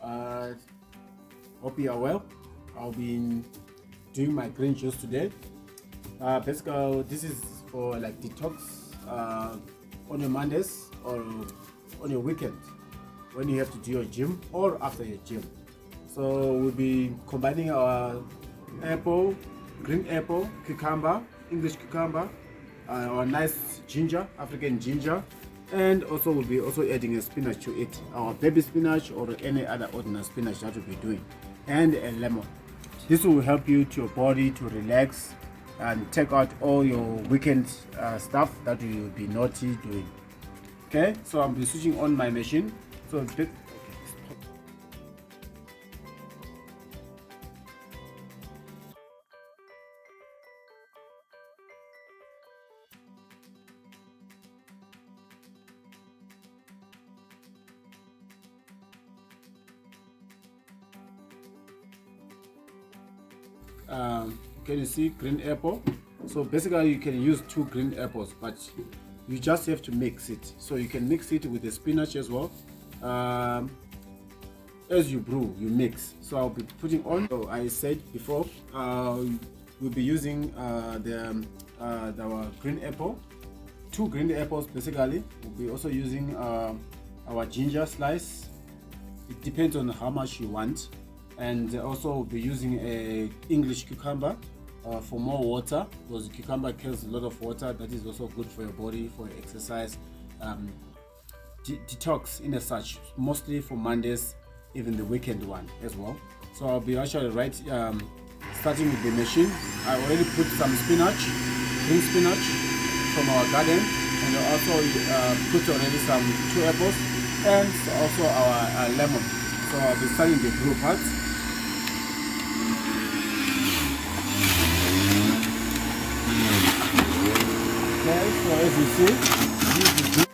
Uh, Hope you are well. I'll be doing my green juice today. Basically, this is for like detox on your Mondays or on your weekend when you have to do your gym or after your gym. So we'll be combining our apple, green apple, cucumber, English cucumber, our nice ginger, African ginger, and also we'll be also adding a spinach to it, our baby spinach or any other ordinary spinach that we'll be doing, and a lemon. This will help you to your body to relax and take out all your weekend stuff that you will be naughty doing. Okay, so I'll be switching on my machine. So can you see green apple? So basically you can use 2 green apples, but you just have to mix it. So you can mix it with the spinach as well. As you brew, you mix. So I'll be putting on. So I said before, we'll be using our green apple, 2 green apples basically. We'll be also using our ginger slice. It depends on how much you want. And also we'll be using a English cucumber for more water, because the cucumber kills a lot of water. That is also good for your body, for your exercise, detox in as such, mostly for Mondays, even the weekend one as well. So I'll be actually starting with the machine. I already put some spinach, green spinach from our garden, and I also put already some 2 apples and also our lemon. So I'll be starting the brew part. Okay, so as you see, this is